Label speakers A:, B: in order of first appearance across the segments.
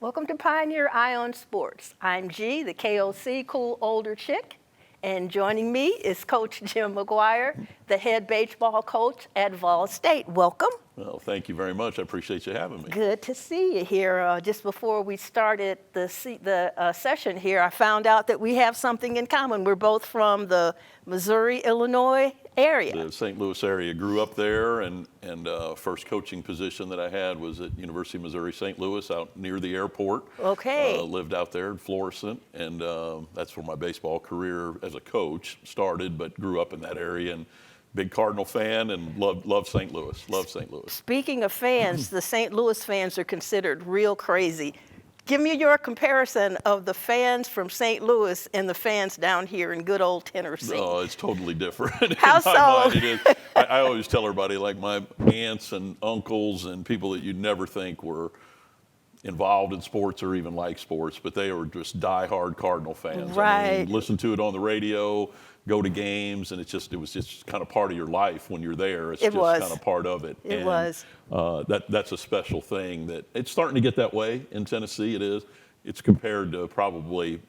A: Welcome to Pioneer Eye on Sports. I'm G, the KOC, cool older chick, and joining me is Coach Jim McGuire, the head baseball coach at Vol State. Welcome.
B: Well, thank you very much. I appreciate you having me.
A: Good to see you here. Just before we started the session here, I found out that we have something in common. We're both from the Missouri, Illinois area.
B: The St. Louis area. Grew up there, and first coaching position that I had was at University of Missouri St. Louis, out near the airport.
A: Okay.
B: Lived out there in Florissant, and that's where my baseball career as a coach started. But grew up in that area, and big Cardinal fan, and love St. Louis. Love St. Louis.
A: Speaking of fans, the St. Louis fans are considered real crazy. Give me your comparison of the fans from St. Louis and the fans down here in good old Tennessee.
B: Oh, it's totally different.
A: How
B: in my
A: so?
B: mind, it is. I always tell everybody, like my aunts and uncles and people that you'd never think were involved in sports or even like sports, but they were just diehard Cardinal fans.
A: Right.
B: I mean, listen to it on the radio, go to games, and it was just kind of part of your life when you're there. It's just kind of part of it.
A: It was.
B: That's a special thing that it's starting to get that way in Tennessee. It is. It's compared to probably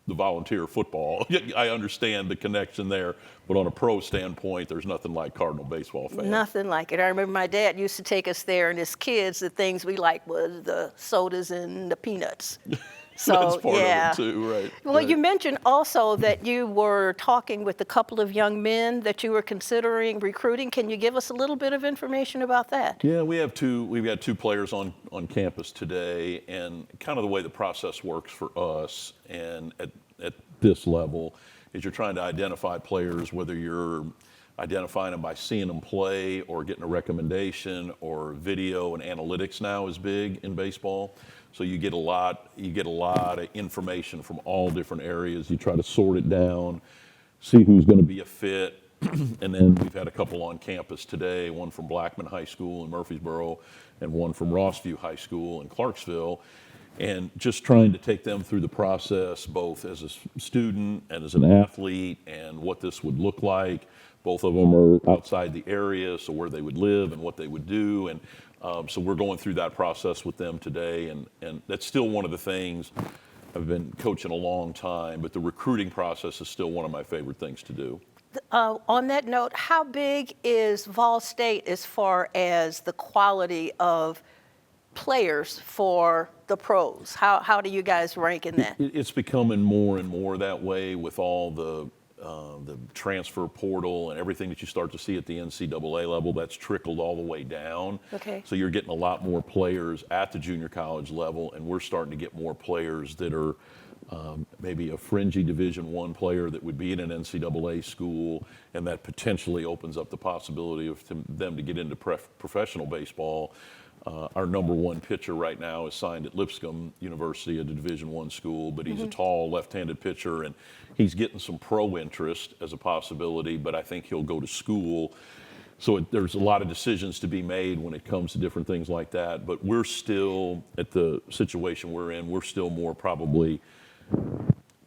B: the volunteer football. I understand the connection there, but on a pro standpoint, there's nothing like Cardinal baseball fans.
A: Nothing like it. I remember my dad used to take us there, and as kids, the things we liked was the sodas and the peanuts. So,
B: That's part
A: yeah.
B: of it too, right?
A: Well,
B: right.
A: you mentioned also that you were talking with a couple of young men that you were considering recruiting. Can you give us a little bit of information about that?
B: Yeah, we've got two players on campus today, and kind of the way the process works for us and at this level is you're trying to identify players, whether you're identifying them by seeing them play or getting a recommendation, or video and analytics now is big in baseball. So you get a lot of information from all different areas. You try to sort it down, see who's going to be a fit. And then we've had a couple on campus today, one from Blackman High School in Murfreesboro and one from Rossview High School in Clarksville. And just trying to take them through the process, both as a student and as an athlete, and what this would look like. Both of them are outside the area, so where they would live and what they would do. And so we're going through that process with them today. And that's still one of the things. I've been coaching a long time, but the recruiting process is still one of my favorite things to do.
A: On that note, how big is Vol State as far as the quality of players for the pros? How do you guys rank in that?
B: It's becoming more and more that way with all the transfer portal and everything that you start to see at the NCAA level. That's trickled all the way down.
A: Okay.
B: So you're getting a lot more players at the junior college level, and we're starting to get more players that are maybe a fringy Division I player that would be in an NCAA school, and that potentially opens up the possibility of them to get into professional baseball. Our number one pitcher right now is signed at Lipscomb University at a Division I school, but he's a tall left-handed pitcher, and he's getting some pro interest as a possibility, but I think he'll go to school. So there's a lot of decisions to be made when it comes to different things like that, but we're still, at the situation we're in, we're still more probably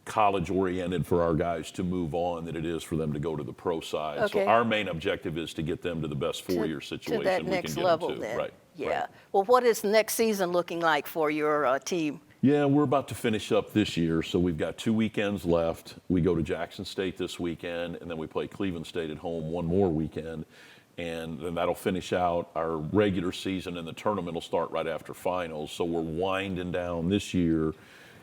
B: college-oriented for our guys to move on than it is for them to go to the pro side.
A: Okay.
B: So our main objective is to get them to the best four-year situation
A: to that
B: we
A: next
B: can get
A: level
B: them to.
A: then.
B: Right.
A: Yeah.
B: Right.
A: Well, what is next season looking like for your team?
B: Yeah, we're about to finish up this year, so we've got 2 weekends left. We go to Jackson State this weekend, and then we play Cleveland State at home one more weekend, and then that'll finish out our regular season, and the tournament will start right after finals. So we're winding down this year,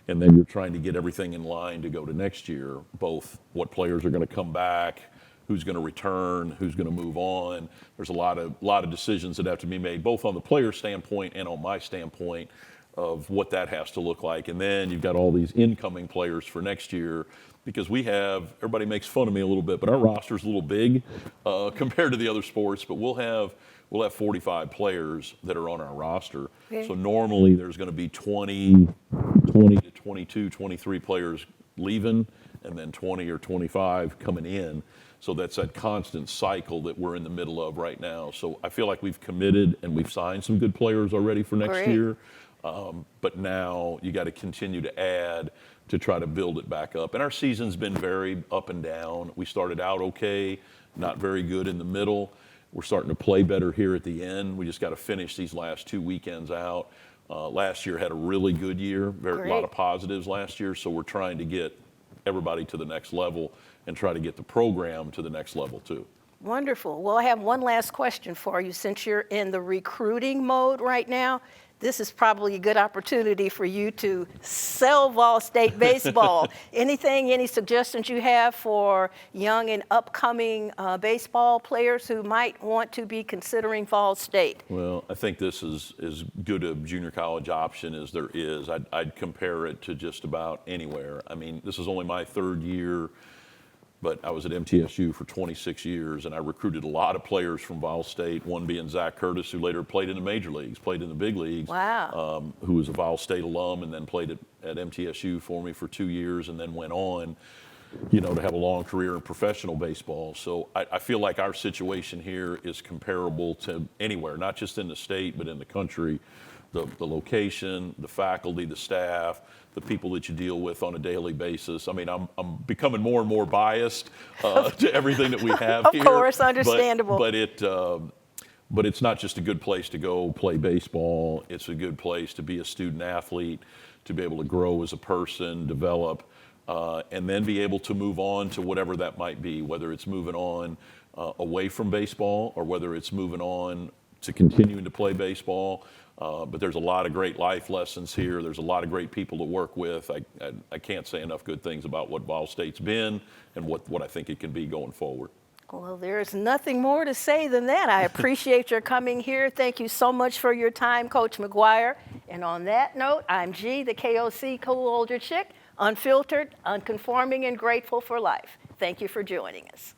B: and then you're trying to get everything in line to go to next year, both what players are going to come back, who's going to return, who's going to move on. There's a lot of decisions that have to be made, both on the player standpoint and on my standpoint of what that has to look like. And then you've got all these incoming players for next year, because everybody makes fun of me a little bit, but our roster's a little big compared to the other sports, but we'll have 45 players that are on our roster.
A: Okay.
B: So normally there's going to be 20 to 22, 23 players leaving, and then 20 or 25 coming in. So that's that constant cycle that we're in the middle of right now. So I feel like we've committed and we've signed some good players already for next year. But now you got to continue to add to try to build it back up. And our season's been very up and down. We started out okay, not very good in the middle. We're starting to play better here at the end. We just got to finish these last 2 weekends out. Last year had a really good year, a lot
A: Great.
B: of positives last year, so we're trying to get everybody to the next level and try to get the program to the next level too.
A: Wonderful. Well, I have one last question for you. Since you're in the recruiting mode right now, this is probably a good opportunity for you to sell Vol State baseball. Any suggestions you have for young and upcoming baseball players who might want to be considering Vol State?
B: Well, I think this is as good a junior college option as there is. I'd compare it to just about anywhere. I mean, this is only my third year, but I was at MTSU for 26 years, and I recruited a lot of players from Vol State, one being Zach Curtis, who later played in the major leagues, played in the big leagues.
A: Wow.
B: Who was a Vol State alum and then played at MTSU for me for 2 years and then went on, to have a long career in professional baseball. So I feel like our situation here is comparable to anywhere, not just in the state, but in the country. The location, the faculty, the staff, the people that you deal with on a daily basis. I mean, I'm becoming more and more biased to everything that we have here.
A: Of course, understandable.
B: But it's not just a good place to go play baseball. It's a good place to be a student athlete, to be able to grow as a person, develop, and then be able to move on to whatever that might be, whether it's moving on away from baseball or whether it's moving on to continuing to play baseball. But there's a lot of great life lessons here. There's a lot of great people to work with. I can't say enough good things about what Vol State's been and what I think it can be going forward.
A: Well, there's nothing more to say than that. I appreciate your coming here. Thank you so much for your time, Coach McGuire. And on that note, I'm G, the KOC cool older chick, unfiltered, unconforming, and grateful for life. Thank you for joining us.